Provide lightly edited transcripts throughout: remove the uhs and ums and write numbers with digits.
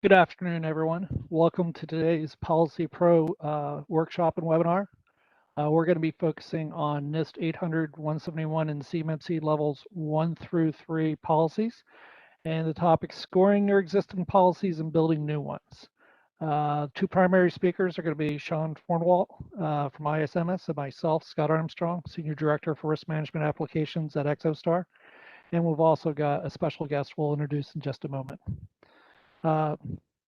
Good afternoon, everyone. Welcome to today's Policy Pro workshop and webinar. We're going to be focusing on NIST 800, 171, and CMMC levels 1 through 3 policies, and the topic scoring your existing policies and building new ones. Two primary speakers are going to be Sean Fornwalt from ISMS and myself, Scott Armstrong, Senior Director for Risk Management Applications at Exostar. And we've also got a special guest we'll introduce in just a moment.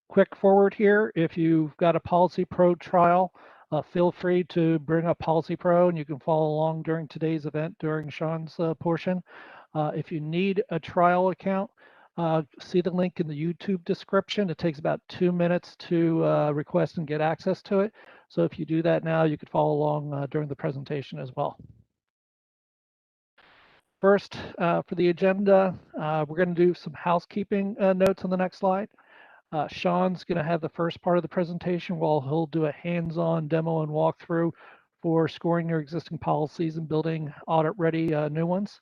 Quick forward here, if you've got a Policy Pro trial, feel free to bring up Policy Pro and you can follow along during today's event during Sean's portion. If you need a trial account, see the link in the YouTube description. It takes about 2 minutes to request and get access to it. So if you do that now, you could follow along during the presentation as well. First, for the agenda, we're going to do some housekeeping notes on the next slide. Sean's going to have the first part of the presentation while he'll do a hands-on demo and walkthrough for scoring your existing policies and building audit-ready new ones.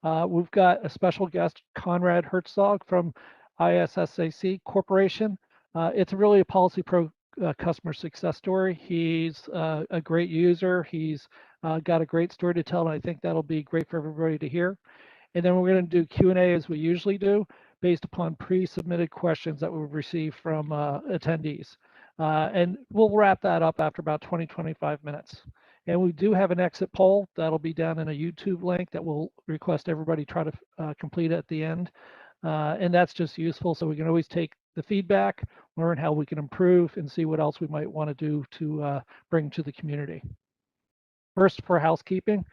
We've got a special guest, Conrad Hertzog from ISSAC Corporation. It's really a Policy Pro customer success story. He's a great user. He's got a great story to tell, and I think that'll be great for everybody to hear. And then we're going to do Q&A as we usually do, based upon pre-submitted questions that we've received from attendees. And we'll wrap that up after about 20-25 minutes. And we do have an exit poll that'll be down in a YouTube link that we'll request everybody try to complete at the end. And that's just useful, so we can always take the feedback, learn how we can improve, and see what else we might want to do to bring to the community. First, for housekeeping,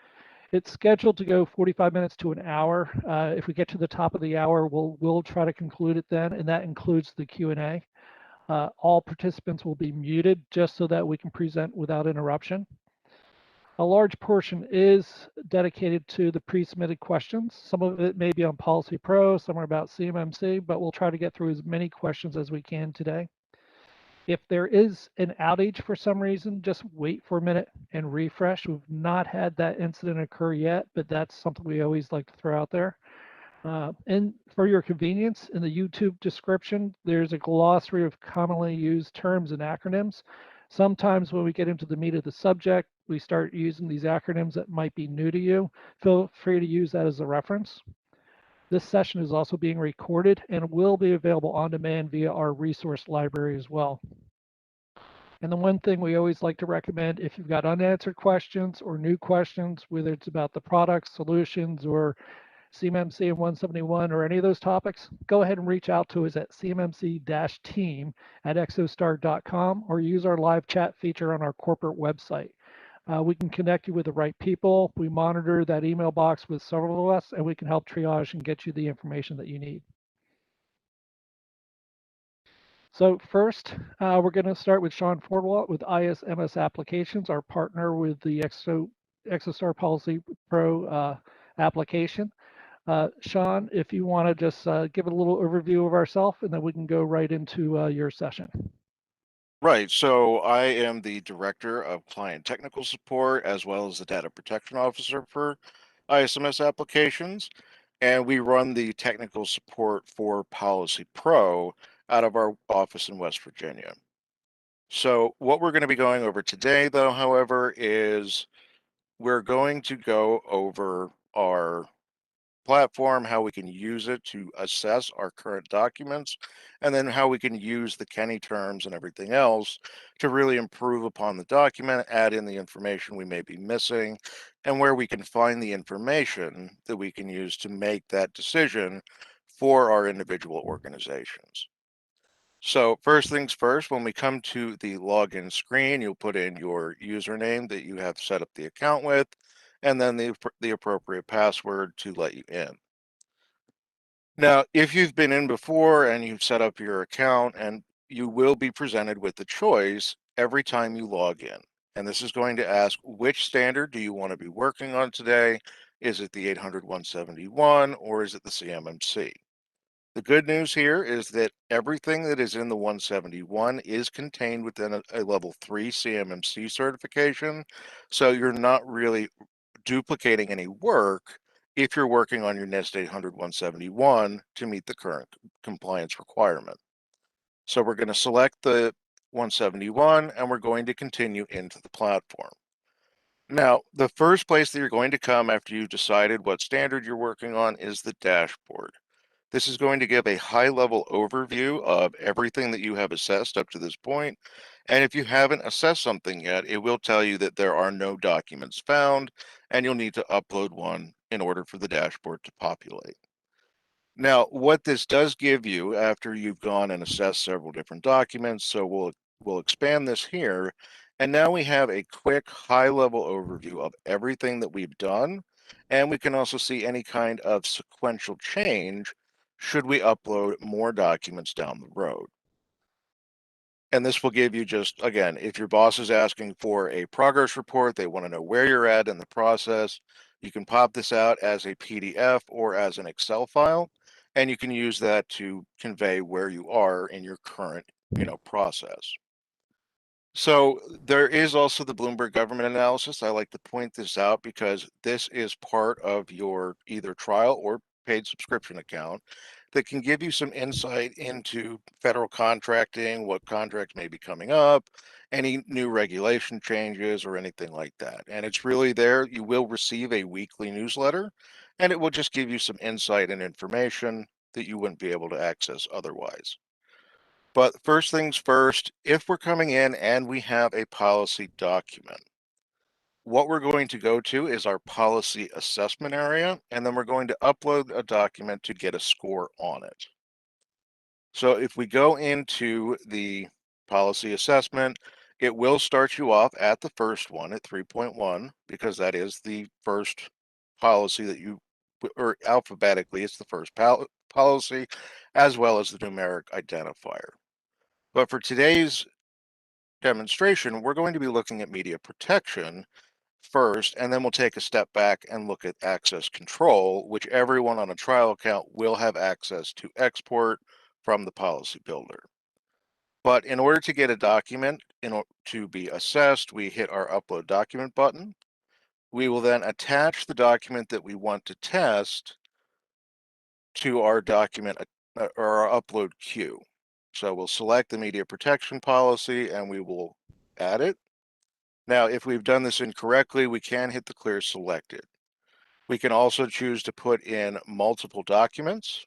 it's scheduled to go 45 minutes to an hour. If we get to the top of the hour, we'll try to conclude it then, and that includes the Q&A. All participants will be muted just so that we can present without interruption. A large portion is dedicated to the pre-submitted questions. Some of it may be on Policy Pro, some are about CMMC, but we'll try to get through as many questions as we can today. If there is an outage for some reason, just wait for a minute and refresh. We've not had that incident occur yet, but that's something we always like to throw out there. And for your convenience, in the YouTube description, there's a glossary of commonly used terms and acronyms. Sometimes when we get into the meat of the subject, we start using these acronyms that might be new to you. Feel free to use that as a reference. This session is also being recorded and will be available on demand via our resource library as well. And the one thing we always like to recommend, if you've got unanswered questions or new questions, whether it's about the products, solutions, or CMMC and 171 or any of those topics, go ahead and reach out to us at cmmc-team@exostar.com or use our live chat feature on our corporate website. We can connect you with the right people. We monitor that email box with several of us, and we can help triage and get you the information that you need. So first, we're going to start with Sean Fornwalt with ISMS Applications, our partner with the Exostar Policy Pro application. Sean, if you want to just give a little overview of ourselves, and then we can go right into your session. Right. So I am the Director of Client Technical Support as well as the Data Protection Officer for ISMS Applications. And we run the technical support for Policy Pro out of our office in West Virginia. So what we're going to be going over today, though, however, is we're going to go over our platform, how we can use it to assess our current documents, and then how we can use the Kenny terms and everything else to really improve upon the document, add in the information we may be missing, and where we can find the information that we can use to make that decision for our individual organizations. So first things first, when we come to the login screen, you'll put in your username that you have set up the account with, and then the appropriate password to let you in. Now, if you've been in before and you've set up your account, and you will be presented with the choice every time you log in. And this is going to ask, which standard do you want to be working on today? Is it the 800-171 or is it the CMMC? The good news here is that everything that is in the 171 is contained within a level 3 CMMC certification. So you're not really duplicating any work if you're working on your NIST 800-171 to meet the current compliance requirement. So we're going to select the 171 and we're going to continue into the platform. Now, the first place that you're going to come after you've decided what standard you're working on is the dashboard. This is going to give a high-level overview of everything that you have assessed up to this point. And if you haven't assessed something yet, it will tell you that there are no documents found, and you'll need to upload one in order for the dashboard to populate. Now, what this does give you after you've gone and assessed several different documents, so we'll expand this here, and now we have a quick high-level overview of everything that we've done, and we can also see any kind of sequential change should we upload more documents down the road. And this will give you just, again, if your boss is asking for a progress report, they want to know where you're at in the process, you can pop this out as a PDF or as an Excel file, and you can use that to convey where you are in your current, process. So there is also the Bloomberg government analysis. I like to point this out because this is part of your either trial or paid subscription account that can give you some insight into federal contracting, what contracts may be coming up, any new regulation changes or anything like that. And it's really there. You will receive a weekly newsletter and it will just give you some insight and information that you wouldn't be able to access otherwise. But first things first, if we're coming in and we have a policy document, what we're going to go to is our policy assessment area, and then we're going to upload a document to get a score on it. So if we go into the policy assessment, it will start you off at the first one at 3.1 because that is the first policy that you, or alphabetically, it's the first policy as well as the numeric identifier. But for today's demonstration, we're going to be looking at media protection first, and then we'll take a step back and look at access control, which everyone on a trial account will have access to export from the policy builder. But in order to get a document to be assessed, we hit our upload document button. We will then attach the document that we want to test to our document or our upload queue. So we'll select the media protection policy and we will add it. Now, if we've done this incorrectly, we can hit the clear selected. We can also choose to put in multiple documents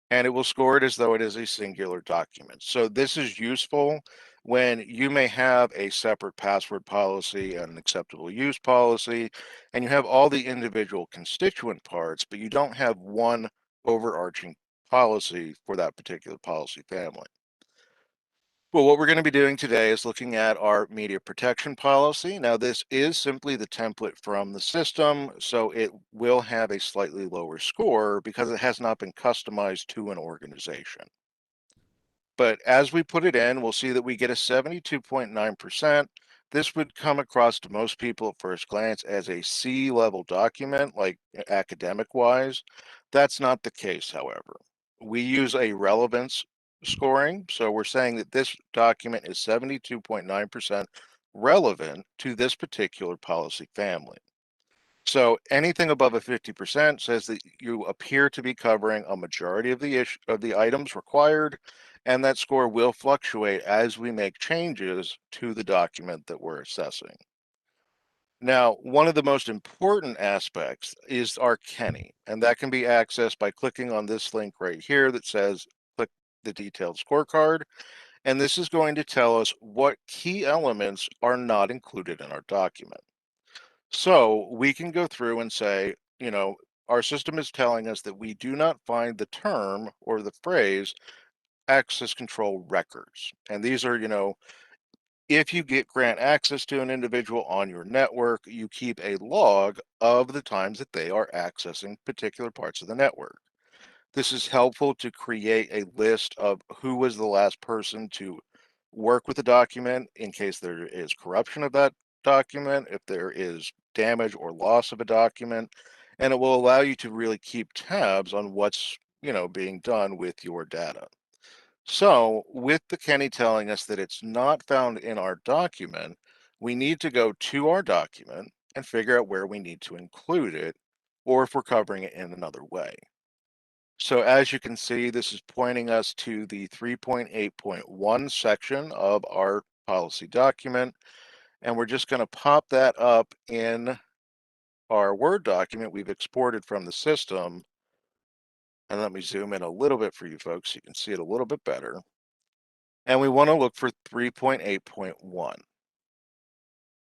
and it will score it as though it is a singular document. So this is useful when you may have a separate password policy and an acceptable use policy, and you have all the individual constituent parts, but you don't have one overarching policy for that particular policy family. Well, what we're going to be doing today is looking at our media protection policy. Now, this is simply the template from the system, so it will have a slightly lower score because it has not been customized to an organization. But as we put it in, we'll see that we get a 72.9%. This would come across to most people at first glance as a C-level document, like academic-wise. That's not the case, however. We use a relevance scoring, so we're saying that this document is 72.9% relevant to this particular policy family. So anything above a 50% says that you appear to be covering a majority of the items required, and that score will fluctuate as we make changes to the document that we're assessing. Now, one of the most important aspects is our Kenny, and that can be accessed by clicking on this link right here that says click the detailed scorecard, and this is going to tell us what key elements are not included in our document. So we can go through and say, our system is telling us that we do not find the term or the phrase access control records. And these are, if you grant access to an individual on your network, you keep a log of the times that they are accessing particular parts of the network. This is helpful to create a list of who was the last person to work with the document in case there is corruption of that document, if there is damage or loss of a document, and it will allow you to really keep tabs on what's, being done with your data. So with the Kenny telling us that it's not found in our document, we need to go to our document and figure out where we need to include it, or if we're covering it in another way. So as you can see, this is pointing us to the 3.8.1 section of our policy document. And we're just going to pop that up in our Word document we've exported from the system. And let me zoom in a little bit for you folks so you can see it a little bit better. And we want to look for 3.8.1.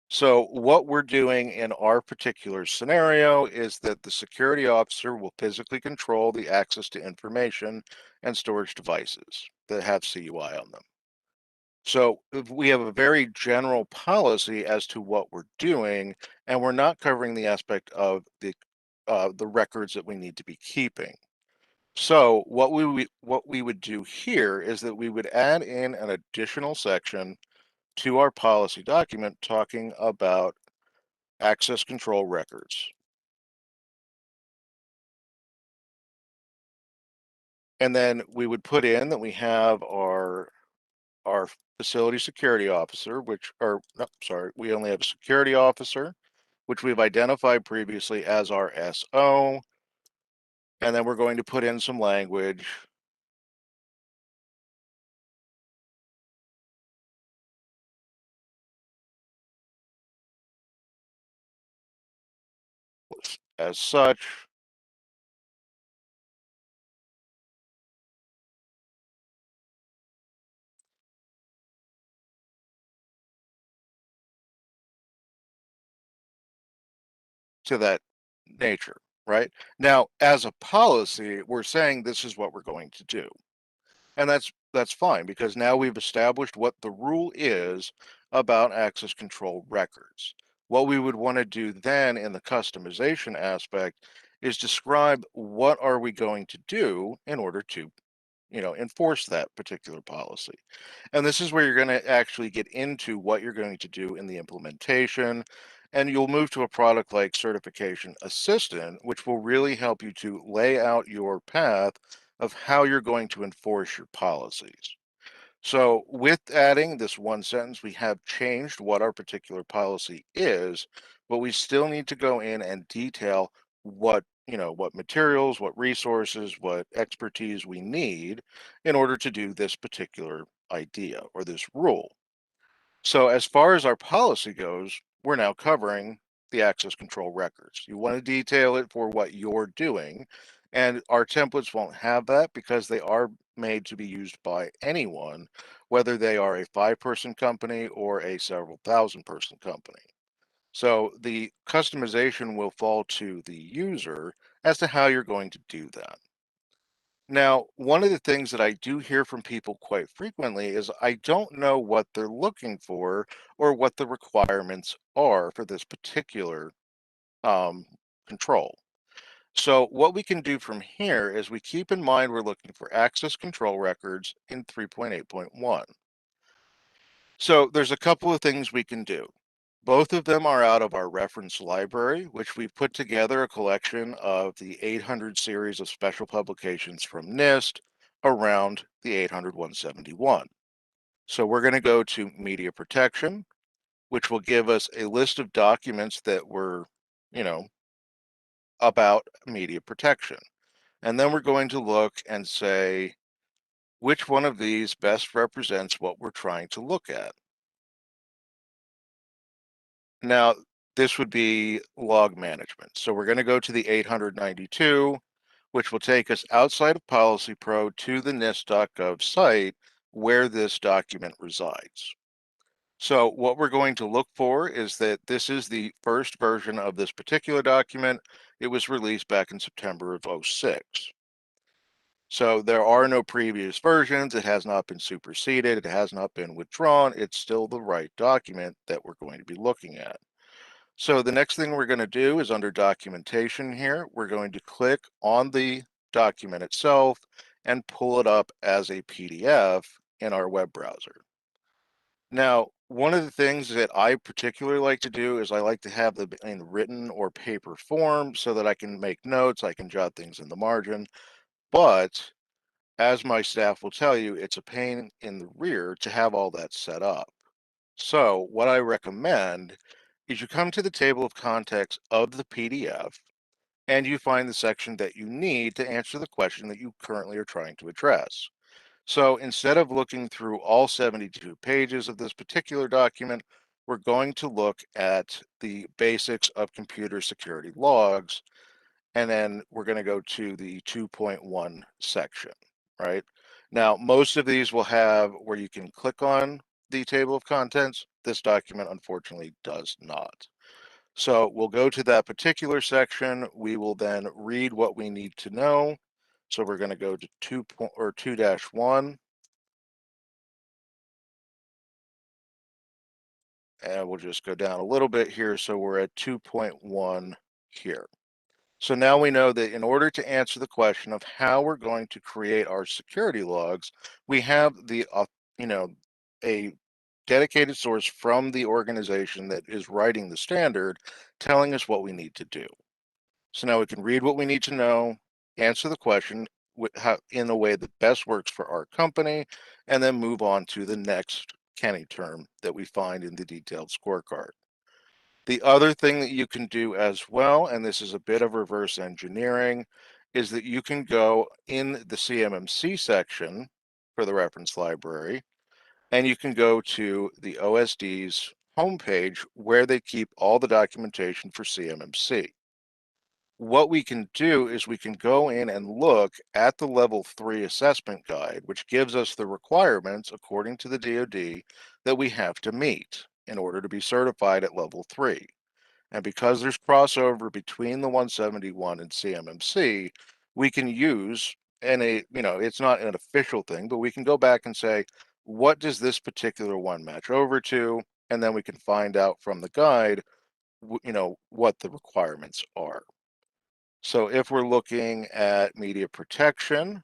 So what we're doing in our particular scenario is that the security officer will physically control the access to information and storage devices that have CUI on them. So if we have a very general policy as to what we're doing, and we're not covering the aspect of the records that we need to be keeping. So what we would do here is that we would add in an additional section to our policy document talking about access control records. And then we would put in that we have our facility security officer, no, sorry, we only have a security officer, which we've identified previously as our SO. And then we're going to put in some language as such. To that nature, right? Now, as a policy, we're saying this is what we're going to do. And that's fine because now we've established what the rule is about access control records. What we would want to do then in the customization aspect is describe what are we going to do in order to enforce that particular policy. And this is where you're going to actually get into what you're going to do in the implementation. And you'll move to a product like Certification Assistant, which will really help you to lay out your path of how you're going to enforce your policies. So with adding this one sentence, we have changed what our particular policy is, but we still need to go in and detail what materials, what resources, what expertise we need in order to do this particular idea or this rule. So as far as our policy goes, we're now covering the access control records. You want to detail it for what you're doing, and our templates won't have that because they are made to be used by anyone, whether they are a 5-person company or a several thousand-person company. So the customization will fall to the user as to how you're going to do that. Now, one of the things that I do hear from people quite frequently is I don't know what they're looking for or what the requirements are for this particular um, control. So what we can do from here is we keep in mind we're looking for access control records in 3.8.1. So there's a couple of things we can do. Both of them are out of our reference library, which we've put together a collection of the 800 series of special publications from NIST around the 800-171. So we're going to go to media protection, which will give us a list of documents that were, you know, about media protection. And then we're going to look and say, which one of these best represents what we're trying to look at? Now, this would be log management. So we're going to go to the 892, which will take us outside of Policy Pro to the NIST.gov site where this document resides. So what we're going to look for is that this is the first version of this particular document. It was released back in September of 06. So there are no previous versions. It has not been superseded. It has not been withdrawn. It's still the right document that we're going to be looking at. So the next thing we're going to do is under documentation here, we're going to click on the document itself and pull it up as a PDF in our web browser. Now, one of the things that I particularly like to do is I like to have them in written or paper form so that I can make notes, I can jot things in the margin, but as my staff will tell you, it's a pain in the rear to have all that set up. So what I recommend is you come to the table of contents of the PDF and you find the section that you need to answer the question that you currently are trying to address. So instead of looking through all 72 pages of this particular document, we're going to look at the basics of computer security logs, and then we're going to go to the 2.1 section, right? Now, most of these will have where you can click on the table of contents. This document, unfortunately, does not. So we'll go to that particular section. We will then read what we need to know. So we're going to go to 2-1. And we'll just go down a little bit here. So we're at 2.1 here. So now we know that in order to answer the question of how we're going to create our security logs, we have a dedicated source from the organization that is writing the standard telling us what we need to do. So now we can read what we need to know, answer the question in a way that best works for our company, and then move on to the next Kenny term that we find in the detailed scorecard. The other thing that you can do as well, and this is a bit of reverse engineering, is that you can go in the CMMC section for the reference library, and you can go to the OSD's homepage where they keep all the documentation for CMMC. What we can do is we can go in and look at the level 3 assessment guide, which gives us the requirements according to the DoD that we have to meet in order to be certified at level 3. And because there's crossover between the 171 and CMMC, we can use, it's not an official thing, but we can go back and say, what does this particular one match over to? And then we can find out from the guide, what the requirements are. So if we're looking at media protection,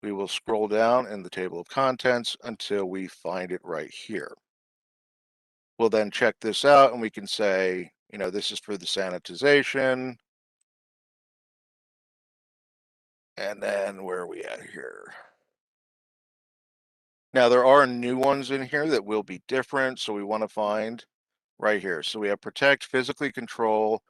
we will scroll down in the table of contents until we find it right here. We'll then check this out and we can say, this is for the sanitization. And then where are we at here? Now there are new ones in here that will be different. So we want to find right here. So we have protect, physically control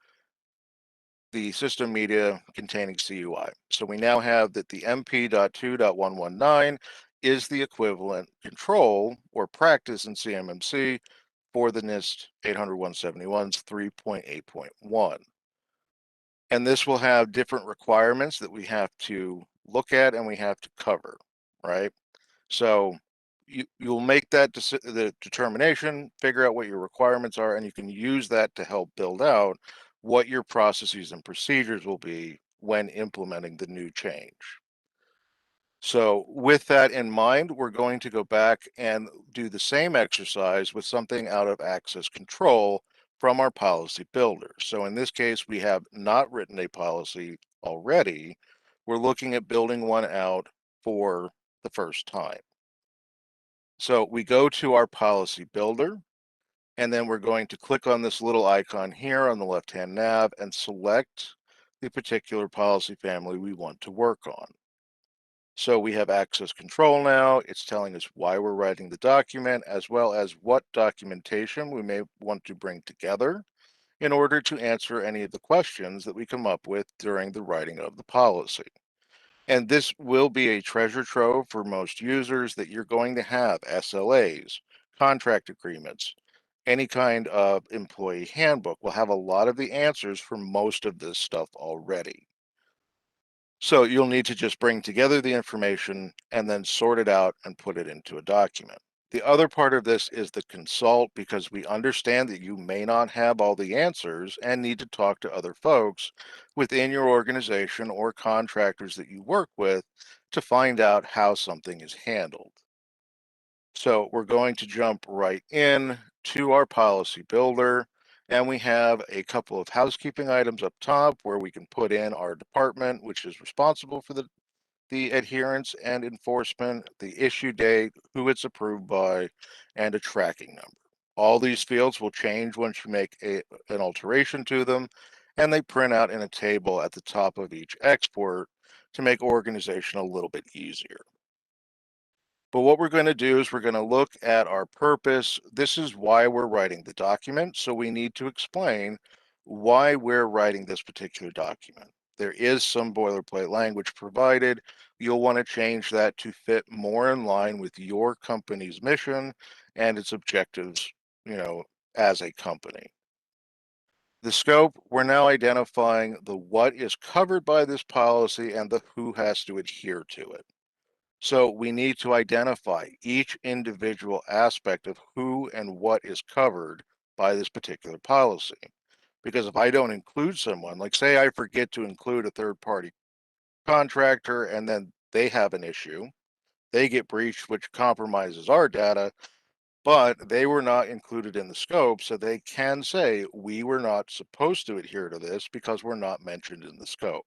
the system media containing CUI. So we now have that the MP.2.119 is the equivalent control or practice in CMMC for the NIST 800-171's 3.8.1. And this will have different requirements that we have to look at and we have to cover, right? So you'll make that the determination, figure out what your requirements are, and you can use that to help build out what your processes and procedures will be when implementing the new change. So with that in mind, we're going to go back and do the same exercise with something out of access control from our policy builder. So in this case, we have not written a policy already. We're looking at building one out for the first time. So we go to our policy builder, and then we're going to click on this little icon here on the left-hand nav and select the particular policy family we want to work on. So we have access control now. It's telling us why we're writing the document, as well as what documentation we may want to bring together in order to answer any of the questions that we come up with during the writing of the policy. And this will be a treasure trove for most users that you're going to have SLAs, contract agreements, any kind of employee handbook will have a lot of the answers for most of this stuff already. So you'll need to just bring together the information and then sort it out and put it into a document. The other part of this is the consult, because we understand that you may not have all the answers and need to talk to other folks within your organization or contractors that you work with to find out how something is handled. So we're going to jump right in to our policy builder, and we have a couple of housekeeping items up top where we can put in our department, which is responsible for the adherence and enforcement, the issue date, who it's approved by, and a tracking number. All these fields will change once you make an alteration to them, and they print out in a table at the top of each export to make organization a little bit easier. But what we're going to do is we're going to look at our purpose. This is why we're writing the document. So we need to explain why we're writing this particular document. There is some boilerplate language provided. You'll want to change that to fit more in line with your company's mission and its objectives, as a company. The scope, we're now identifying the what is covered by this policy and the who has to adhere to it. So we need to identify each individual aspect of who and what is covered by this particular policy. Because if I don't include someone, like say I forget to include a third party contractor and then they have an issue, they get breached, which compromises our data, but they were not included in the scope. So they can say, we were not supposed to adhere to this because we're not mentioned in the scope.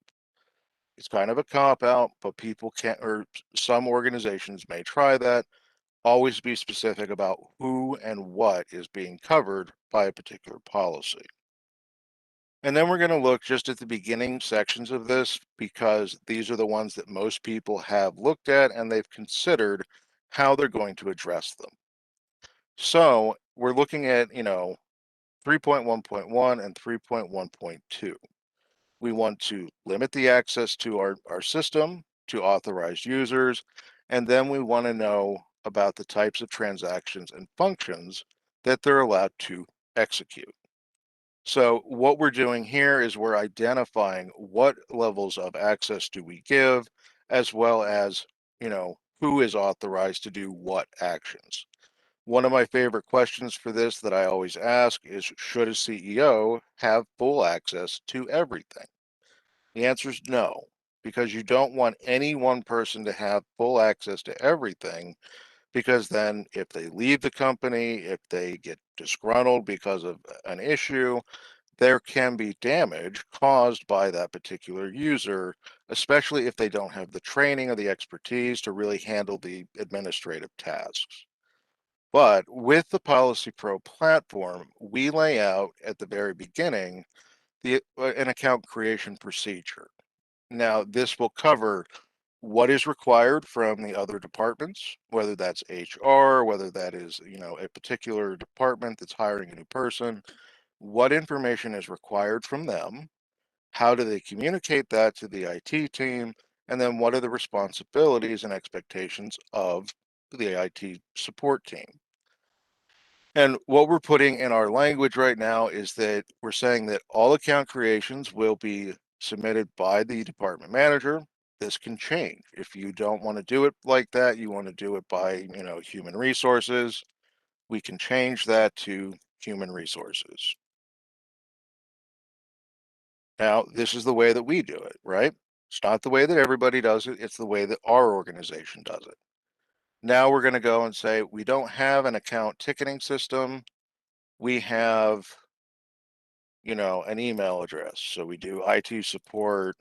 It's kind of a cop out, but people can't, or some organizations may try that. Always be specific about who and what is being covered by a particular policy. And then we're going to look just at the beginning sections of this because these are the ones that most people have looked at and they've considered how they're going to address them. So we're looking at, 3.1.1 and 3.1.2. We want to limit the access to our system to authorized users, and then we want to know about the types of transactions and functions that they're allowed to execute. So what we're doing here is we're identifying what levels of access do we give, as well as, who is authorized to do what actions. One of my favorite questions for this that I always ask is, should a CEO have full access to everything? The answer is no, because you don't want any one person to have full access to everything, because then if they leave the company, if they get disgruntled because of an issue, there can be damage caused by that particular user, especially if they don't have the training or the expertise to really handle the administrative tasks. But with the Policy Pro platform, we lay out at the very beginning an account creation procedure. Now, this will cover what is required from the other departments, whether that's HR, whether that is, a particular department that's hiring a new person, what information is required from them, how do they communicate that to the IT team, and then what are the responsibilities and expectations of the IT support team. And what we're putting in our language right now is that we're saying that all account creations will be submitted by the department manager. This can change. If you don't want to do it like that, you want to do it by, human resources, we can change that to human resources. Now, this is the way that we do it, right? It's not the way that everybody does it. It's the way that our organization does it. Now we're going to go and say, we don't have an account ticketing system. We have, an email address. So we do IT support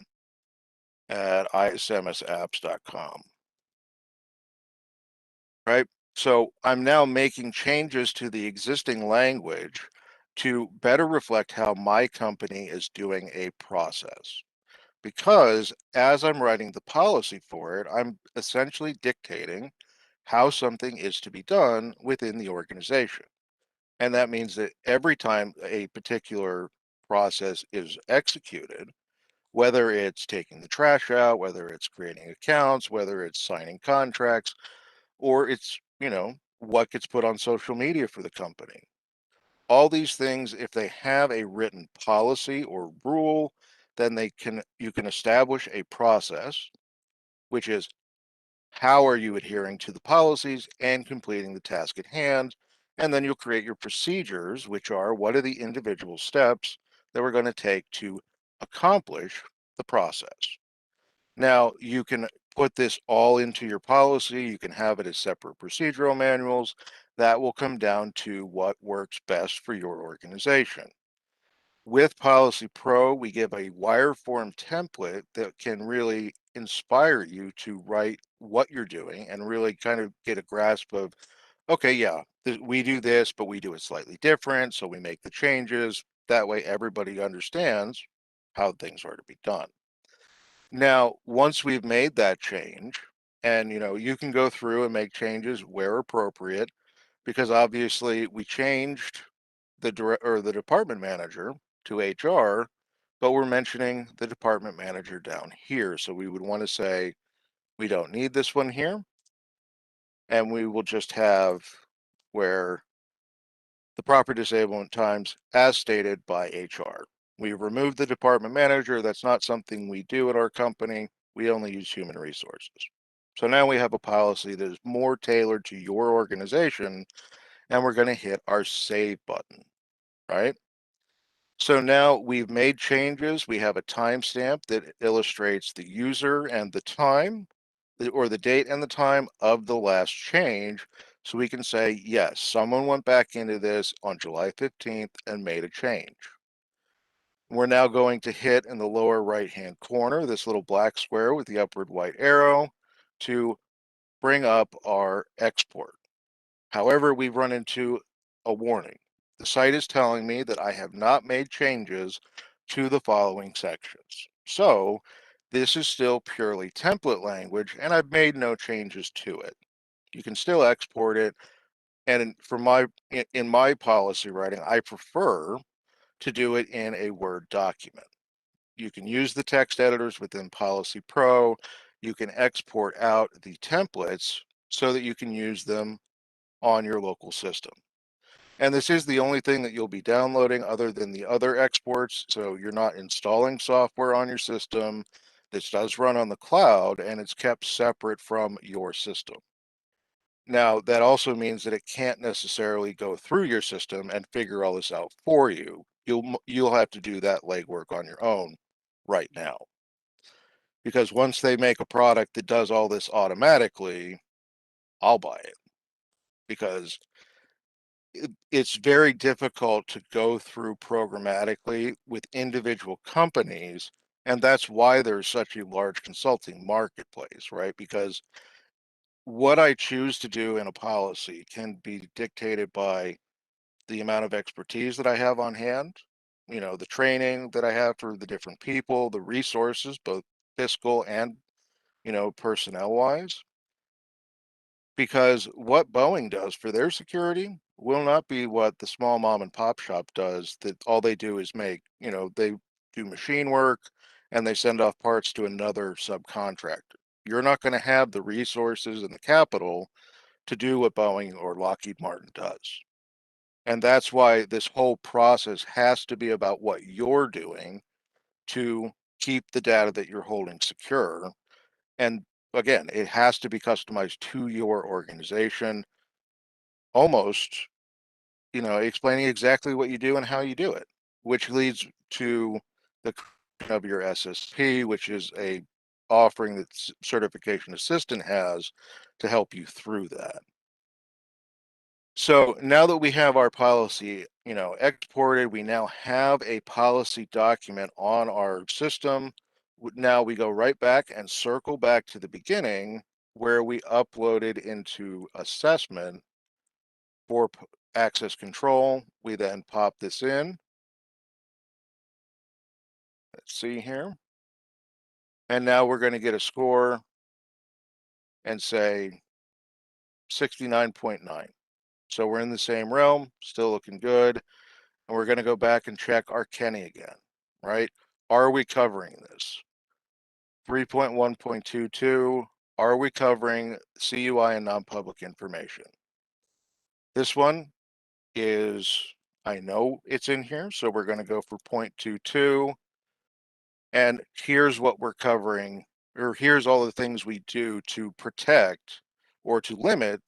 at ismsapps.com, right? So I'm now making changes to the existing language to better reflect how my company is doing a process. Because as I'm writing the policy for it, I'm essentially dictating how something is to be done within the organization. And that means that every time a particular process is executed, whether it's taking the trash out, whether it's creating accounts, whether it's signing contracts, or it's, what gets put on social media for the company. All these things, if they have a written policy or rule, then you can establish a process, which is how are you adhering to the policies and completing the task at hand? And then you'll create your procedures, which are what are the individual steps that we're going to take to accomplish the process. Now, you can put this all into your policy. You can have it as separate procedural manuals. That will come down to what works best for your organization. With Policy Pro, we give a wire form template that can really inspire you to write what you're doing and really kind of get a grasp of, okay, yeah, we do this, but we do it slightly different. So we make the changes. That way everybody understands how things are to be done. Now, once we've made that change, and you can go through and make changes where appropriate, because obviously we changed the department manager to HR, but we're mentioning the department manager down here. So we would want to say, we don't need this one here. And we will just have where the proper disablement times as stated by HR. We removed the department manager. That's not something we do at our company. We only use human resources. So now we have a policy that is more tailored to your organization, and we're going to hit our save button, right? So now we've made changes. We have a timestamp that illustrates the user and the time, or the date and the time of the last change. So we can say, yes, someone went back into this on July 15th and made a change. We're now going to hit in the lower right-hand corner, this little black square with the upward white arrow to bring up our export. However, we've run into a warning. The site is telling me that I have not made changes to the following sections. So this is still purely template language, and I've made no changes to it. You can still export it, and in my policy writing, I prefer to do it in a Word document. You can use the text editors within Policy Pro. You can export out the templates so that you can use them on your local system. And this is the only thing that you'll be downloading other than the other exports. So you're not installing software on your system. This does run on the cloud, and it's kept separate from your system. Now, that also means that it can't necessarily go through your system and figure all this out for you. You'll have to do that legwork on your own right now. Because once they make a product that does all this automatically, I'll buy it. Because it's very difficult to go through programmatically with individual companies, and that's why there's such a large consulting marketplace, right? Because what I choose to do in a policy can be dictated by the amount of expertise that I have on hand, the training that I have for the different people, the resources, both fiscal and, personnel wise. Because what Boeing does for their security will not be what the small mom and pop shop does, that all they do is make, they do machine work and they send off parts to another subcontractor. You're not going to have the resources and the capital to do what Boeing or Lockheed Martin does. And that's why this whole process has to be about what you're doing to keep the data that you're holding secure. And again, it has to be customized to your organization, almost, explaining exactly what you do and how you do it, which leads to the creation of your SSP, which is a offering that Certification Assistant has to help you through that. So now that we have our policy, exported, we now have a policy document on our system. Now we go right back and circle back to the beginning where we uploaded into assessment for access control. We then pop this in. Let's see here. And now we're going to get a score and say 69.9. So we're in the same realm, still looking good. And we're going to go back and check our Kenny again, right? Are we covering this? 3.1.22, are we covering CUI and non-public information? This one is, I know it's in here, so we're going to go for 0.22. And here's what we're covering, or here's all the things we do to protect or to limit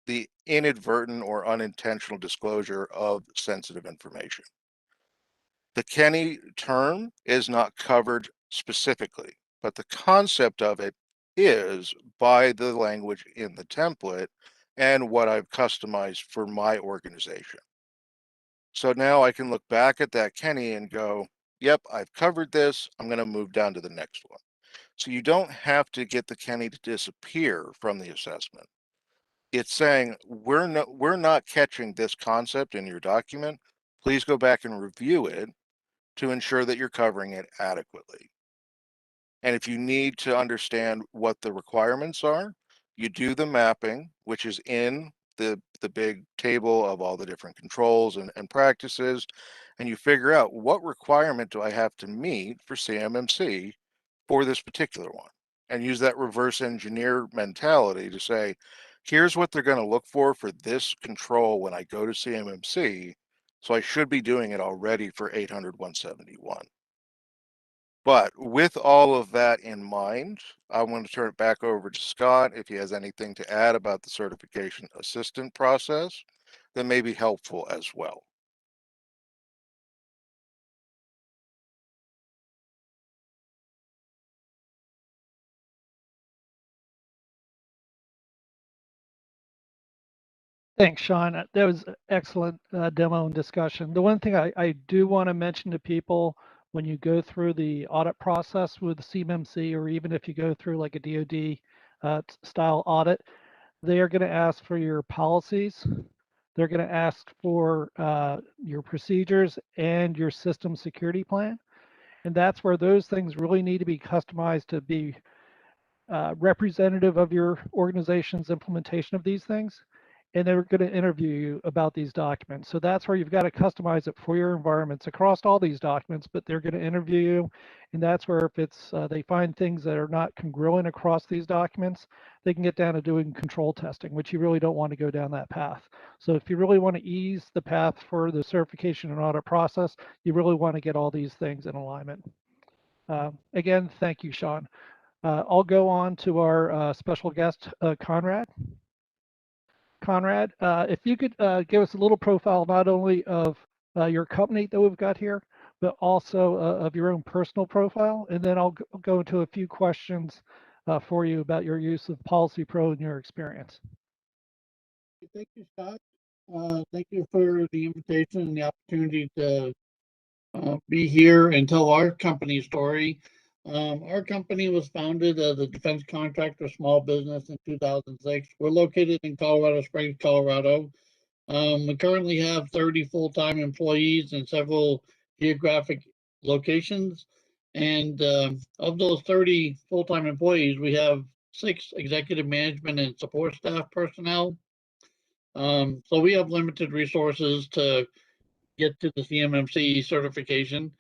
the inadvertent or unintentional disclosure of sensitive information. The Kenny term is not covered specifically, but the concept of it is by the language in the template and what I've customized for my organization. So now I can look back at that Kenny and go, yep, I've covered this. I'm going to move down to the next one. So you don't have to get the Kenny to disappear from the assessment. It's saying we're not catching this concept in your document. Please go back and review it to ensure that you're covering it adequately. And if you need to understand what the requirements are, you do the mapping, which is in the big table of all the different controls and practices, and you figure out what requirement do I have to meet for CMMC for this particular one, and use that reverse engineer mentality to say, here's what they're going to look for this control when I go to CMMC, so I should be doing it already for 800-171. But with all of that in mind, I want to turn it back over to Scott if he has anything to add about the certification assistant process that may be helpful as well. Thanks, Sean. That was an excellent demo and discussion. The one thing I do want to mention to people when you go through the audit process with CMMC, or even if you go through like a DoD style audit, they are going to ask for your policies. They're going to ask for your procedures and your system security plan. And that's where those things really need to be customized to be representative of your organization's implementation of these things. And they're going to interview you about these documents. So that's where you've got to customize it for your environments across all these documents, but they're going to interview you. And that's where if it's they find things that are not congruent across these documents, they can get down to doing control testing, which you really don't want to go down that path. So if you really want to ease the path for the certification and audit process, you really want to get all these things in alignment. Again, thank you, Sean. I'll go on to our special guest, Conrad. Conrad, if you could give us a little profile not only of your company that we've got here, but also of your own personal profile, and then I'll go into a few questions for you about your use of Policy Pro and your experience. Thank you, Scott. Thank you for the invitation and the opportunity to be here and tell our company story. Our company was founded as a defense contractor small business in 2006. We're located in Colorado Springs, Colorado. We currently have 30 full-time employees in several geographic locations. And of those 30 full-time employees, we have 6 executive management and support staff personnel. So we have limited resources to get to the CMMC certification.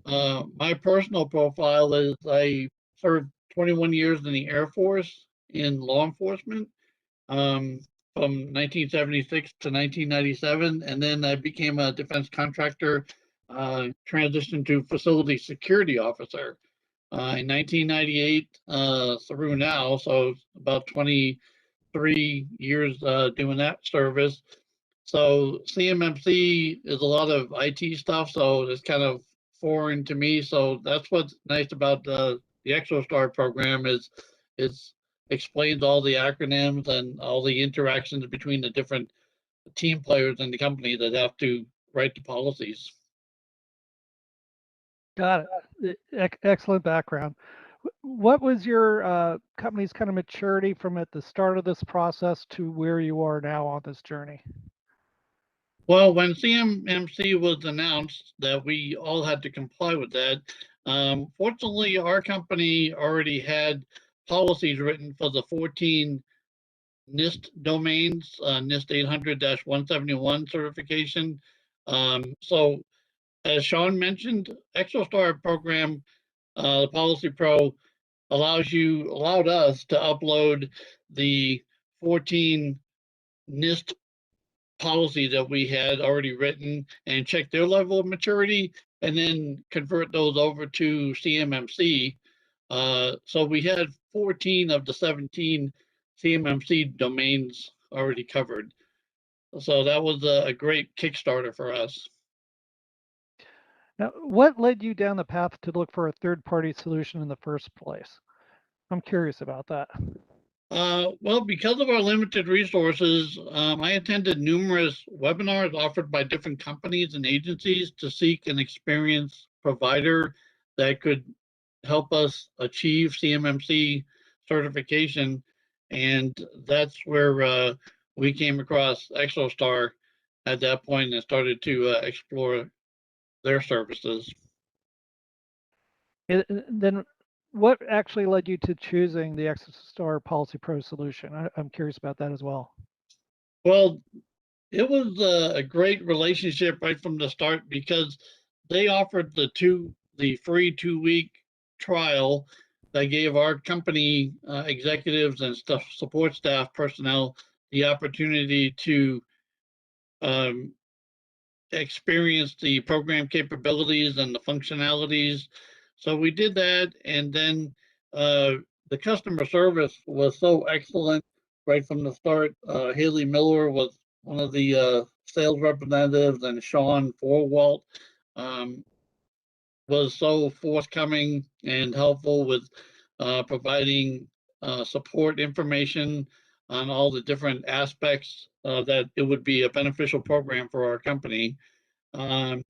My personal profile is I served 21 years in the Air Force in law enforcement from 1976 to 1997, and then I became a defense contractor, transitioned to facility security officer in 1998 through now, so about 23 years doing that service. So CMMC is a lot of IT stuff, so it's kind of foreign to me. So that's what's nice about the Exostar program is it explains all the acronyms and all the interactions between the different team players in the company that have to write the policies. Got it. Excellent background. What was your company's kind of maturity from at the start of this process to where you are now on this journey? Well, when CMMC was announced that we all had to comply with that, fortunately, our company already had policies written for the 14 NIST domains, NIST 800-171 certification. So as Sean mentioned, Exostar program, the Policy Pro allowed us to upload the 14 NIST policy that we had already written and check their level of maturity and then convert those over to CMMC. So we had 14 of the 17 CMMC domains already covered. So that was a great Kickstarter for us. Now, what led you down the path to look for a third-party solution in the first place? I'm curious about that. Well, because of our limited resources, I attended numerous webinars offered by different companies and agencies to seek an experienced provider that could help us achieve CMMC certification. And that's where we came across Exostar at that point and started to explore their services. Then what actually led you to choosing the Exostar Policy Pro solution? I'm curious about that as well. Well, it was a great relationship right from the start because they offered the free 2-week trial that gave our company executives and stuff support staff personnel the opportunity to um, experience the program capabilities and the functionalities. So we did that, and then uh, the customer service was so excellent right from the start. Haley Miller was one of the sales representatives, and Sean Fornwalt um, was so forthcoming and helpful with providing support information on all the different aspects that it would be a beneficial program for our company. Um,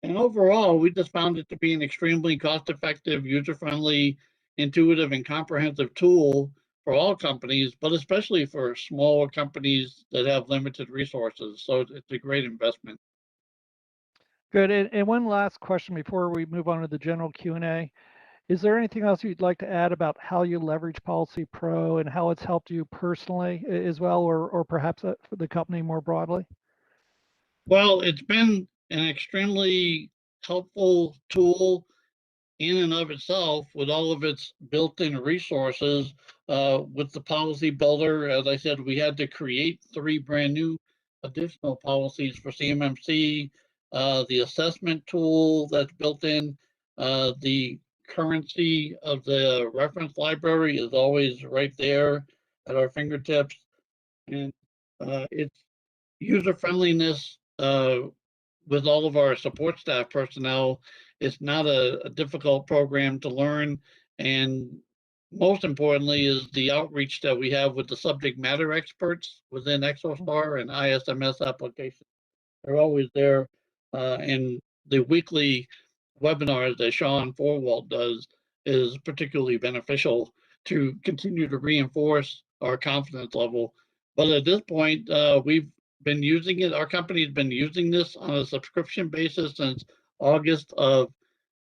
and overall, we just found it to be an extremely cost-effective, user-friendly, intuitive, and comprehensive tool for all companies, but especially for smaller companies that have limited resources. So it's a great investment. Good. And one last question before we move on to the general Q&A. Is there anything else you'd like to add about how you leverage Policy Pro and how it's helped you personally as well, or perhaps for the company more broadly? Well, it's been an extremely helpful tool in and of itself with all of its built-in resources. With the policy builder, as I said, we had to create 3 brand new additional policies for CMMC, the assessment tool that's built in, the currency of the reference library is always right there at our fingertips. And its user friendliness with all of our support staff personnel. It's not a difficult program to learn. And most importantly is the outreach that we have with the subject matter experts within Exostar and ISMS applications. They're always there. And the weekly webinars that Sean Forwalt does is particularly beneficial to continue to reinforce our confidence level. But at this point, we've been using it. Our company's been using this on a subscription basis since August of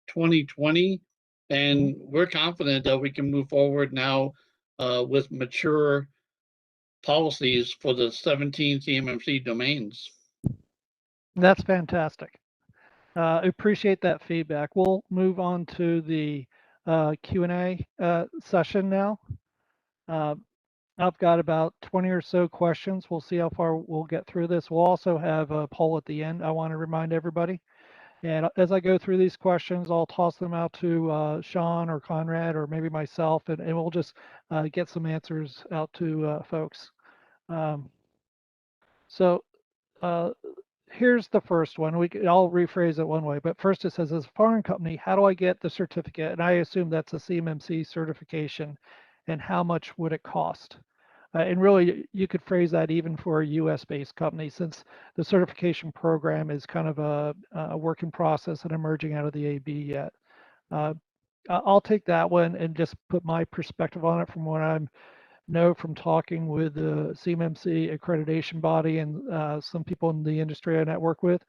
2020. And we're confident that we can move forward now with mature policies for the 17 CMMC domains. That's fantastic. I appreciate that feedback. We'll move on to the Q&A session now. I've got about 20 or so questions. We'll see how far we'll get through this. We'll also have a poll at the end. I want to remind everybody. And as I go through these questions, I'll toss them out to Sean or Conrad or maybe myself, and we'll just get some answers out to folks. So here's the first one. I'll rephrase it one way, but first it says, as a foreign company, how do I get the certificate? And I assume that's a CMMC certification, and how much would it cost? And really, you could phrase that even for a US-based company, since the certification program is kind of a work in process and emerging out of the AB yet. I'll take that one and just put my perspective on it from what I know from talking with the CMMC accreditation body and some people in the industry I network with.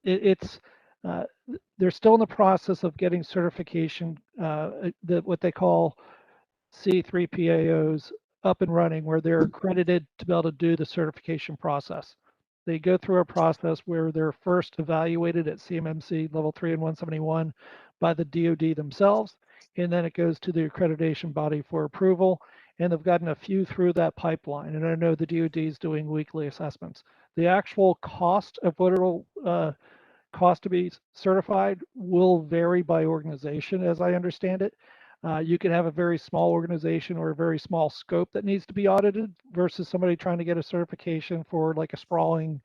It's they're still in the process of getting certification, what they call C3PAOs up and running, where they're accredited to be able to do the certification process. They go through a process where they're first evaluated at CMMC level 3 and 171 by the DoD themselves, and then it goes to the accreditation body for approval. And they've gotten a few through that pipeline. And I know the DoD is doing weekly assessments. The actual cost of what it'll cost to be certified will vary by organization, as I understand it. You could have a very small organization or a very small scope that needs to be audited versus somebody trying to get a certification for like a sprawling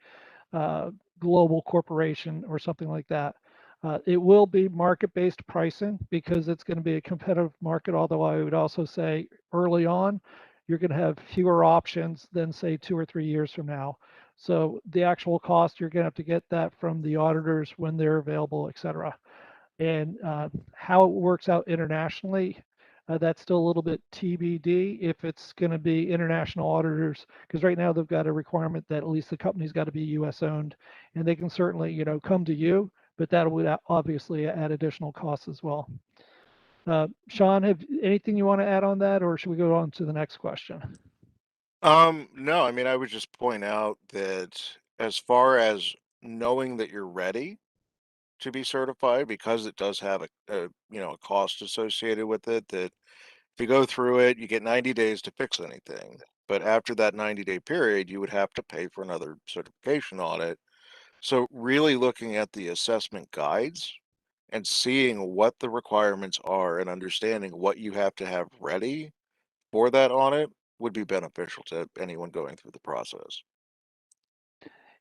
global corporation or something like that. It will be market-based pricing because it's going to be a competitive market, although I would also say early on, you're going to have fewer options than say 2 or 3 years from now. So the actual cost, you're going to have to get that from the auditors when they're available, et cetera. And how it works out internationally, that's still a little bit TBD if it's going to be international auditors, because right now they've got a requirement that at least the company's got to be US owned, and they can certainly, come to you, but that would obviously add additional costs as well. Sean, have anything you want to add on that, or should we go on to the next question? No, I mean, I would just point out that as far as knowing that you're ready to be certified, because it does have a cost associated with it, that if you go through it, you get 90 days to fix anything. But after that 90-day period, you would have to pay for another certification audit. So really looking at the assessment guides and seeing what the requirements are and understanding what you have to have ready for that audit would be beneficial to anyone going through the process.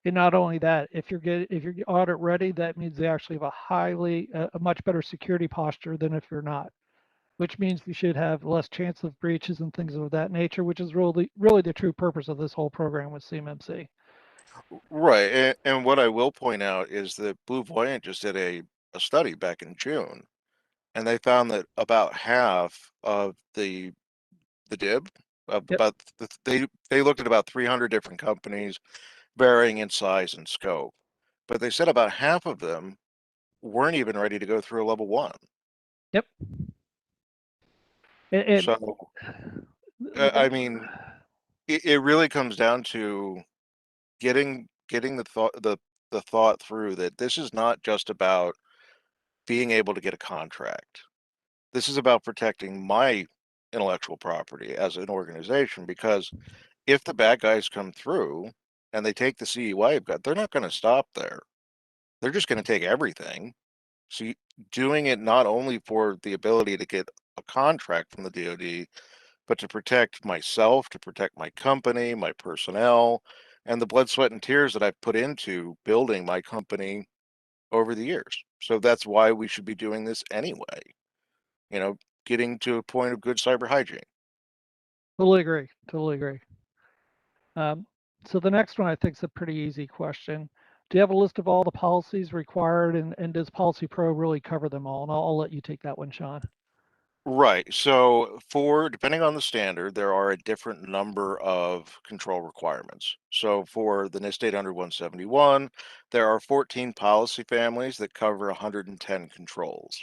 And not only that, if you're audit ready, that means they actually have a much better security posture than if you're not, which means you should have less chance of breaches and things of that nature, which is really the true purpose of this whole program with CMMC. Right. And what I will point out is that Blue Voyant just did a study back in June, and they found that about half of the DIB, Yep. about they looked at about 300 different companies varying in size and scope, but they said about half of them weren't even ready to go through a level 1. Yep. And So I mean, it really comes down to getting the thought through that this is not just about being able to get a contract. This is about protecting my intellectual property as an organization, because if the bad guys come through and they take the CEY you've got, they're not going to stop there. They're just going to take everything. So doing it not only for the ability to get a contract from the DoD, but to protect myself, to protect my company, my personnel, and the blood, sweat, and tears that I've put into building my company over the years. So that's why we should be doing this anyway. You know, getting to a point of good cyber hygiene. totally agree. Totally agree. So the next one I think is a pretty easy question. Do you have a list of all the policies required, and does Policy Pro really cover them all? And I'll let you take that one, Sean. Right. So depending on the standard, there are a different number of control requirements. So for the NIST 800-171, there are 14 policy families that cover 110 controls.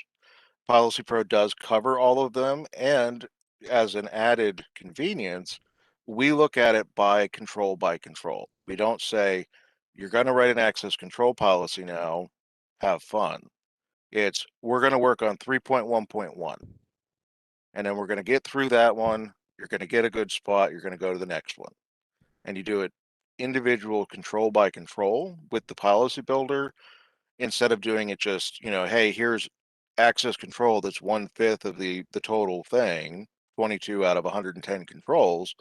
Policy Pro does cover all of them, and as an added convenience, we look at it by control by control. We don't say, you're going to write an access control policy now, have fun. It's, we're going to work on 3.1.1, and then we're going to get through that one. You're going to get a good spot. You're going to go to the next one. And you do it individual control by control with the policy builder, instead of doing it just, hey, here's access control that's 1/5 of the total thing, 22 out of 110 controls.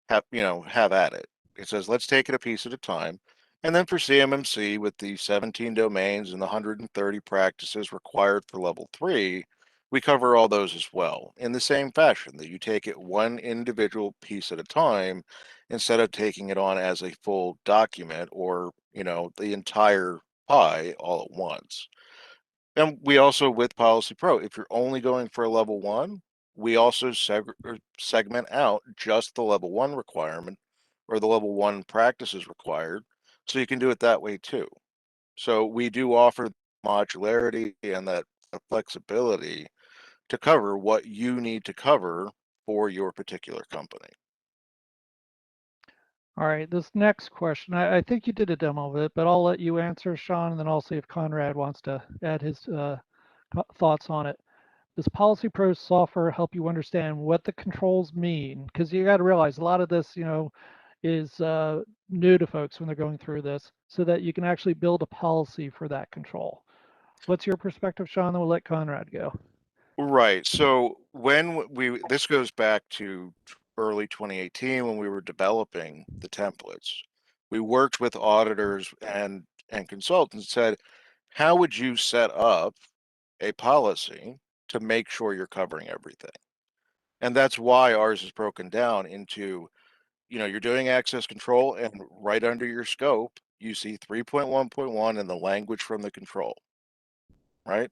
Have at it. It says, let's take it a piece at a time. And then for CMMC, with the 17 domains and the 130 practices required for level 3, we cover all those as well in the same fashion, that you take it one individual piece at a time instead of taking it on as a full document, or the entire pie all at once. And we also, with Policy Pro, if you're only going for a level 1, we also segment out just the level 1 requirement, or the level 1 practices required, so you can do it that way too. So we do offer modularity and that flexibility to cover what you need to cover for your particular company. All right, this next question, I think you did a demo of it, but I'll let you answer, Sean, and then I'll see if Conrad wants to add his thoughts on it. Does Policy Pro software help you understand what the controls mean? Because you got to realize a lot of this, is new to folks when they're going through this, so that you can actually build a policy for that control. What's your perspective, Sean? Then we'll let Conrad go. Right. So this goes back to early 2018 when we were developing the templates. We worked with auditors and consultants, said, how would you set up a policy to make sure you're covering everything? And that's why ours is broken down into, you're doing access control, and right under your scope, you see 3.1.1 and the language from the control, right?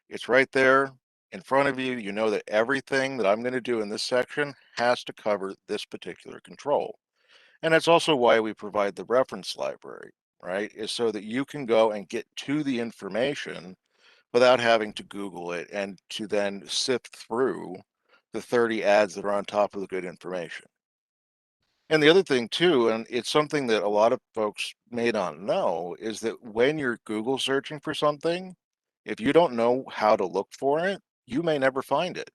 It's right there in front of you. You know that everything that I'm going to do in this section has to cover this particular control. And that's also why we provide the reference library, right? Is so that you can go and get to the information without having to Google it and to then sift through the 30 ads that are on top of the good information. And the other thing too, and it's something that a lot of folks may not know, is that when you're Google searching for something, if you don't know how to look for it, you may never find it.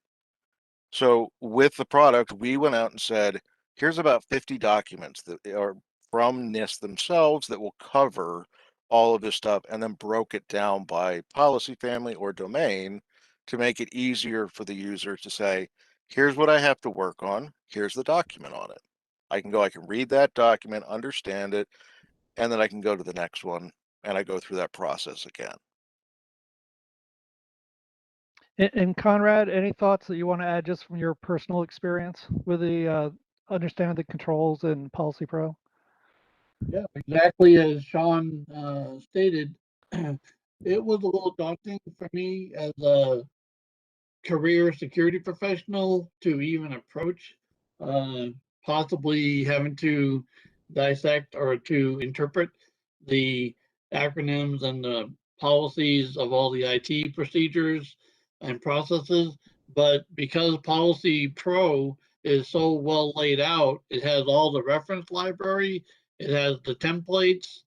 So with the product, we went out and said, here's about 50 documents that are from NIST themselves that will cover all of this stuff, and then broke it down by policy family or domain to make it easier for the user to say, here's what I have to work on, here's the document on it. I can read that document, understand it, and then I can go to the next one, and I go through that process again. And Conrad, any thoughts that you want to add just from your personal experience with the understanding the controls in Policy Pro? Yeah, exactly as Sean stated, it was a little daunting for me as a career security professional to even approach uh, possibly having to dissect or to interpret the acronyms and the policies of all the IT procedures and processes. But because Policy Pro is so well laid out, it has all the reference library, it has the templates,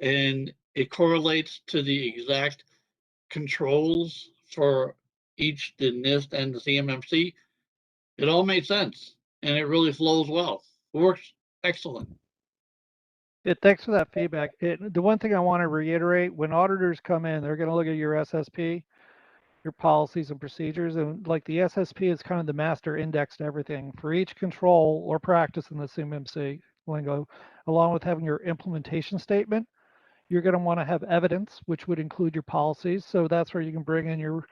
and it correlates to the exact controls for each, the NIST and the CMMC. It all made sense and it really flows well. It works excellent. Yeah, thanks for that feedback. The one thing I want to reiterate, when auditors come in, they're going to look at your SSP, your policies and procedures, and like the SSP is kind of the master index to everything for each control or practice in the CMMC lingo, along with having your implementation statement. You're going to want to have evidence, which would include your policies. So that's where you can bring in your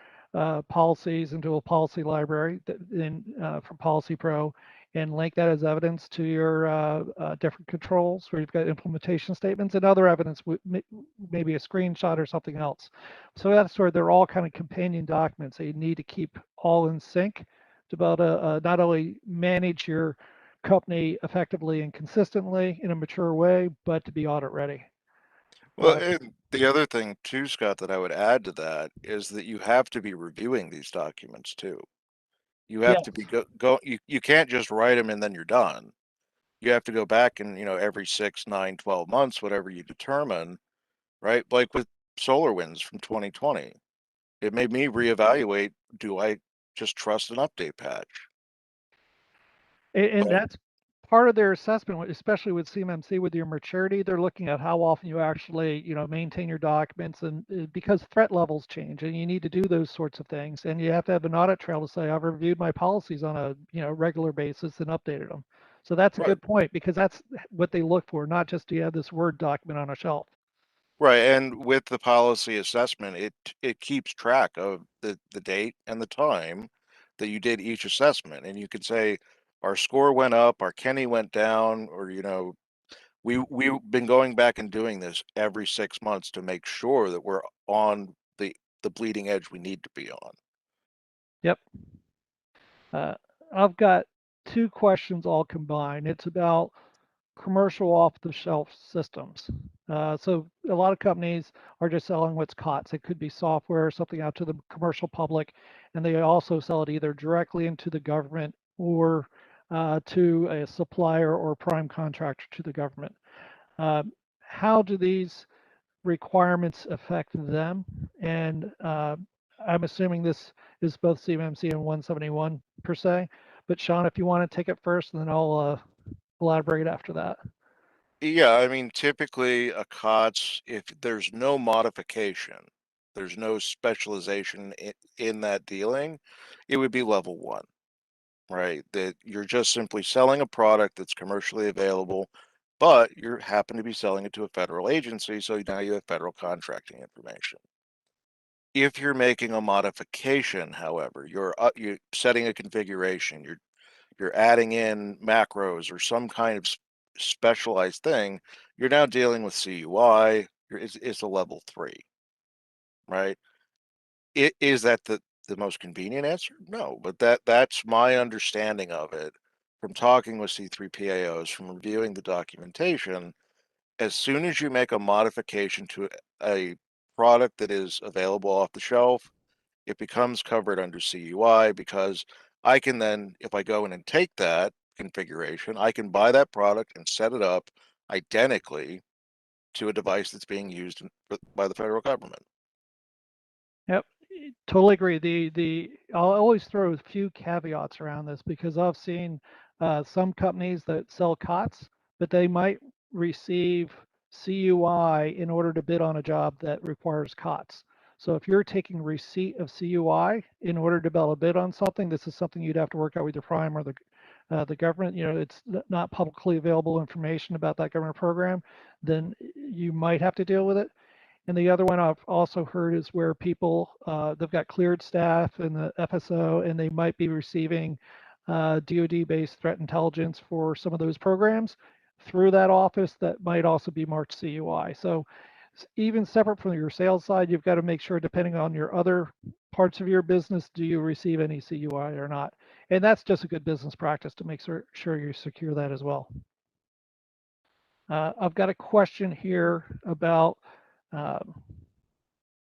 policies into a policy library from Policy Pro and link that as evidence to your different controls where you've got implementation statements and other evidence, maybe a screenshot or something else. So that's where they're all kind of companion documents that you need to keep all in sync to be able to not only manage your company effectively and consistently in a mature way, but to be audit ready. Well, and the other thing too, Scott, that I would add to that is that you have to be reviewing these documents too. You have to be Yes. you can't just write them and then you're done. You have to go back and, every 6, 9, 12 months, whatever you determine, right? Like with SolarWinds from 2020, it made me reevaluate, do I just trust an update patch? And But that's part of their assessment, especially with CMMC, with your maturity. They're looking at how often you actually, maintain your documents, and because threat levels change, and you need to do those sorts of things, and you have to have an audit trail to say I've reviewed my policies on a regular basis and updated them. So that's a right. good point because that's what they look for, not just do you have this Word document on a shelf. Right, and with the policy assessment, it keeps track of the date and the time that you did each assessment, and you could say our score went up, our Kenny went down, or we've been going back and doing this every 6 months to make sure that we're on the bleeding edge we need to be on. Yep. Uh, I've got two questions all combined. It's about commercial off-the-shelf systems. So a lot of companies are just selling what's COTS. It could be software or something out to the commercial public, and they also sell it either directly into the government or to a supplier or prime contractor to the government. How do these requirements affect them? And I'm assuming this is both CMMC and 171 per se. But Sean, if you want to take it first, and then I'll elaborate after that. Yeah, I mean, typically a COTS, if there's no modification, there's no specialization in that dealing, it would be level 1. Right? That you're just simply selling a product that's commercially available, but you happen to be selling it to a federal agency, so now you have federal contracting information. If you're making a modification, however, you're setting a configuration, you're adding in macros or some kind of specialized thing, you're now dealing with CUI. It's a level 3, right? Is that the most convenient answer? No, but that's my understanding of it from talking with C3PAOs, from reviewing the documentation. As soon as you make a modification to a product that is available off the shelf, it becomes covered under CUI because I can then, if I go in and take that configuration, I can buy that product and set it up identically to a device that's being used by the federal government. Yep, totally agree. I'll always throw a few caveats around this because I've seen some companies that sell COTS, but they might receive CUI in order to bid on a job that requires COTS. So if you're taking receipt of CUI in order to be able to bid on something, this is something you'd have to work out with your prime or the government. You know, it's not publicly available information about that government program. Then you might have to deal with it. And the other one I've also heard is where people, they've got cleared staff in the FSO and they might be receiving DoD-based threat intelligence for some of those programs through that office that might also be marked CUI. So even separate from your sales side, you've got to make sure, depending on your other parts of your business, do you receive any CUI or not? And that's just a good business practice to make sure you secure that as well. I've got a question here about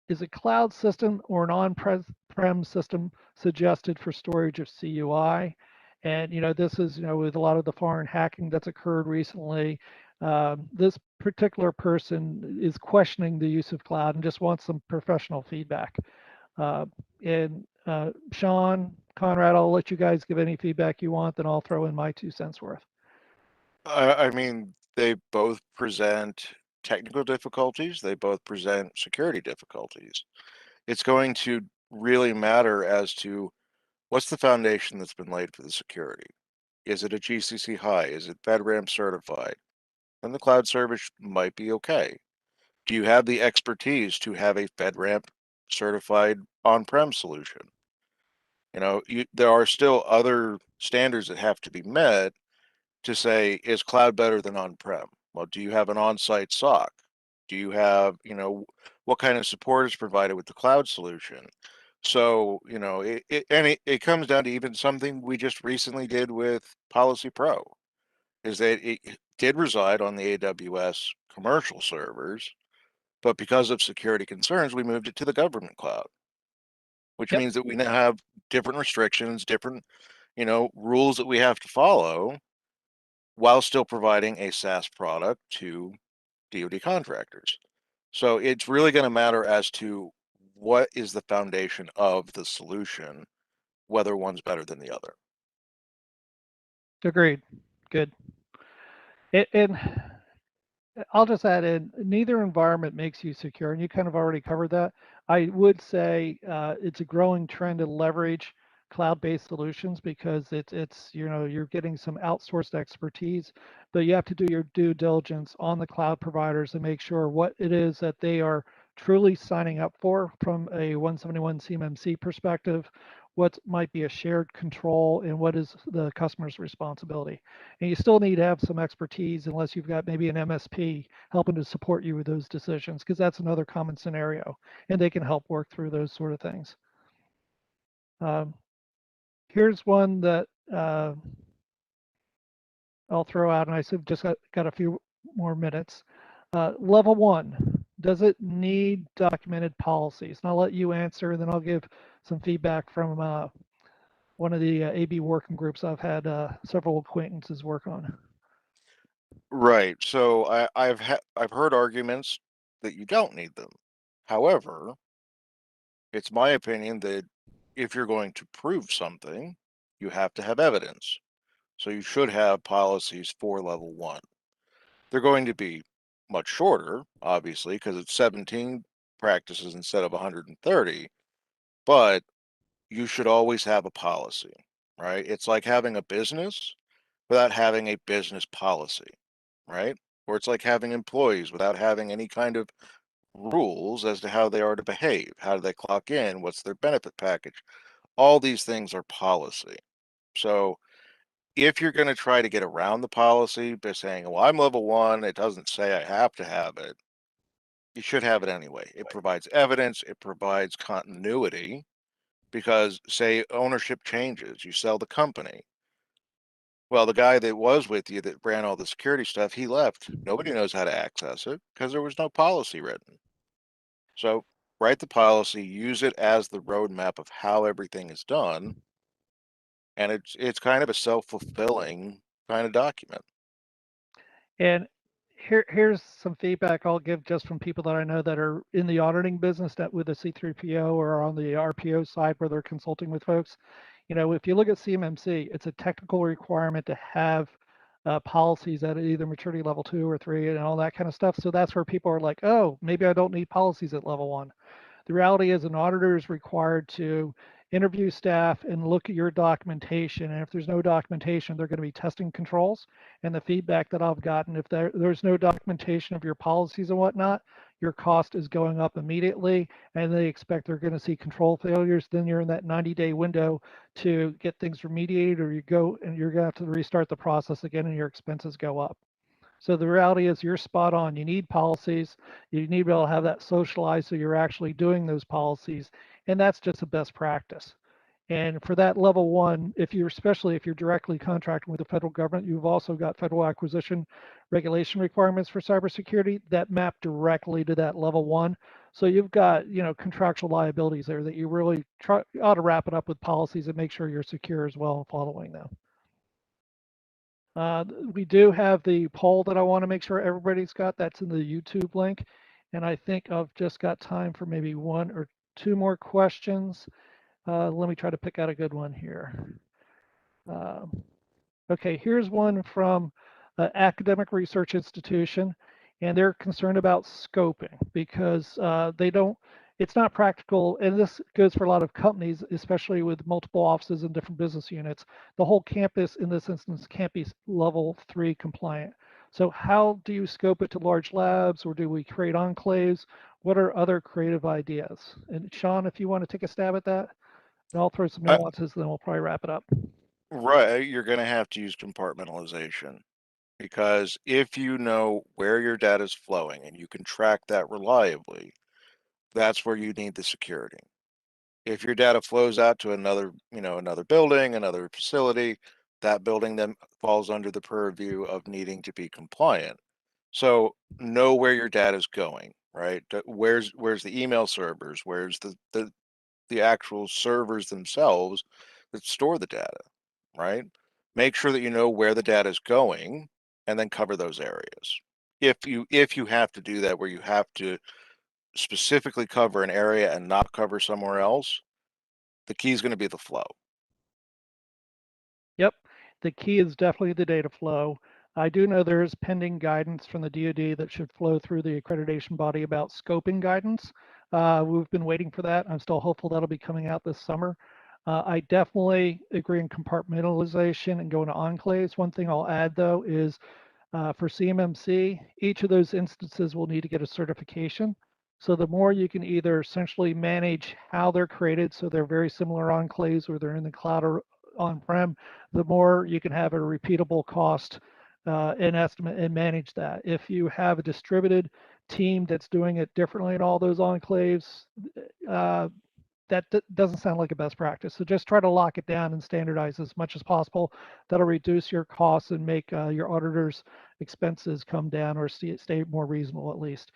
is a cloud system or an on-prem system suggested for storage of CUI? And, you know, this is, you know, with a lot of the foreign hacking that's occurred recently, this particular person is questioning the use of cloud and just wants some professional feedback. Sean, Conrad, I'll let you guys give any feedback you want, then I'll throw in my 2 cents worth. I mean, they both present technical difficulties. They both present security difficulties. It's going to really matter as to what's the foundation that's been laid for the security. Is it a GCC high? Is it FedRAMP certified? Then the cloud service might be okay. Do you have the expertise to have a FedRAMP certified on-prem solution? You know, there are still other standards that have to be met to say, is cloud better than on-prem? Well, do you have an on-site SOC? Do you have, you know, what kind of support is provided with the cloud solution? So, you know, it comes down to even something we just recently did with Policy Pro, is that it did reside on the AWS commercial servers, but because of security concerns, we moved it to the government cloud, which Yep. means that we now have different restrictions, different, you know, rules that we have to follow while still providing a SaaS product to DoD contractors. So it's really going to matter as to what is the foundation of the solution, whether one's better than the other. Agreed. Good. And I'll just add in, neither environment makes you secure, and you kind of already covered that. I would say it's a growing trend to leverage cloud-based solutions because it's you know, you're getting some outsourced expertise, but you have to do your due diligence on the cloud providers and make sure what it is that they are truly signing up for from a 171 CMMC perspective, what might be a shared control, and what is the customer's responsibility. And you still need to have some expertise unless you've got maybe an MSP helping to support you with those decisions, because that's another common scenario, and they can help work through those sort of things. Here's one that I'll throw out, and I said just got a few more minutes. Level 1, does it need documented policies? And I'll let you answer, and then I'll give some feedback from one of the AB working groups I've had several acquaintances work on. Right. So I've heard arguments that you don't need them. However, it's my opinion that if you're going to prove something, you have to have evidence. So you should have policies for level 1. They're going to be much shorter, obviously, because it's 17 practices instead of 130, but you should always have a policy, right? It's like having a business without having a business policy, right? Or it's like having employees without having any kind of rules as to how they are to behave. How do they clock in? What's their benefit package? All these things are policy. So if you're going to try to get around the policy by saying, well, I'm level 1, it doesn't say I have to have it, you should have it anyway. It provides evidence, it provides continuity, because say ownership changes, you sell the company. Well, the guy that was with you that ran all the security stuff, he left. Nobody knows how to access it because there was no policy written. So write the policy, use it as the roadmap of how everything is done. And it's kind of a self-fulfilling kind of document. And here's some feedback I'll give just from people that I know that are in the auditing business, that with a C3PO or on the RPO side where they're consulting with folks. You know, if you look at CMMC, it's a technical requirement to have policies at either maturity level 2 or 3 and all that kind of stuff. So that's where people are like, oh, maybe I don't need policies at level 1. The reality is an auditor is required to interview staff and look at your documentation. And if there's no documentation, they're going to be testing controls. And the feedback that I've gotten, if there's no documentation of your policies and whatnot, your cost is going up immediately. And they expect they're going to see control failures. Then you're in that 90-day window to get things remediated, or you go and you're going to have to restart the process again and your expenses go up. So the reality is you're spot on. You need policies. You need to be able to have that socialized so you're actually doing those policies. And that's just a best practice. And for that level 1, especially if you're directly contracting with the federal government, you've also got federal acquisition regulation requirements for cybersecurity that map directly to that level 1. So you've got, contractual liabilities there that you really ought to wrap it up with policies and make sure you're secure as well following them. We do have the poll that I want to make sure everybody's got. That's in the YouTube link. And I think I've just got time for maybe 1 or 2 more questions. Let me try to pick out a good one here. Okay, here's one from an academic research institution, and they're concerned about scoping because it's not practical, and this goes for a lot of companies, especially with multiple offices and different business units. The whole campus in this instance can't be level 3 compliant. So how do you scope it to large labs, or do we create enclaves? What are other creative ideas? And Sean, if you want to take a stab at that, and I'll throw some nuances, then we'll probably wrap it up. Right, you're going to have to use compartmentalization, because if you know where your data is flowing and you can track that reliably, that's where you need the security. If your data flows out to another building, another facility, that building then falls under the purview of needing to be compliant. So know where your data is going, right? Where's the email servers? Where's the actual servers themselves that store the data, right? Make sure that you know where the data is going and then cover those areas. If you have to do that, where you have to specifically cover an area and not cover somewhere else, the key is going to be the flow. Yep, the key is definitely the data flow. I do know there is pending guidance from the DoD that should flow through the accreditation body about scoping guidance. We've been waiting for that. I'm still hopeful that'll be coming out this summer. I definitely agree in compartmentalization and going to enclaves. One thing I'll add though is for CMMC, each of those instances will need to get a certification. So the more you can either essentially manage how they're created, so they're very similar enclaves or they're in the cloud or on-prem, the more you can have a repeatable cost and estimate and manage that. If you have a distributed team that's doing it differently in all those enclaves, that doesn't sound like a best practice. So just try to lock it down and standardize as much as possible. That'll reduce your costs and make your auditors' expenses come down or stay more reasonable at least.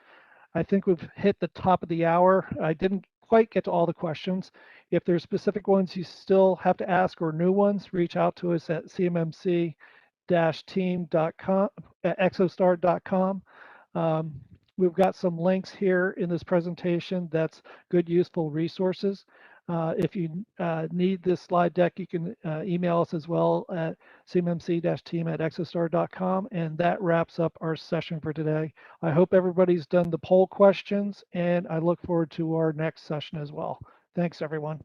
I think we've hit the top of the hour. I didn't quite get to all the questions. If there's specific ones you still have to ask or new ones, reach out to us at cmmc-team.com, at exostar.com. We've got some links here in this presentation that's good, useful resources. If you need this slide deck, you can email us as well at cmmc-team@exostar.com. And that wraps up our session for today. I hope everybody's done the poll questions, and I look forward to our next session as well. Thanks, everyone.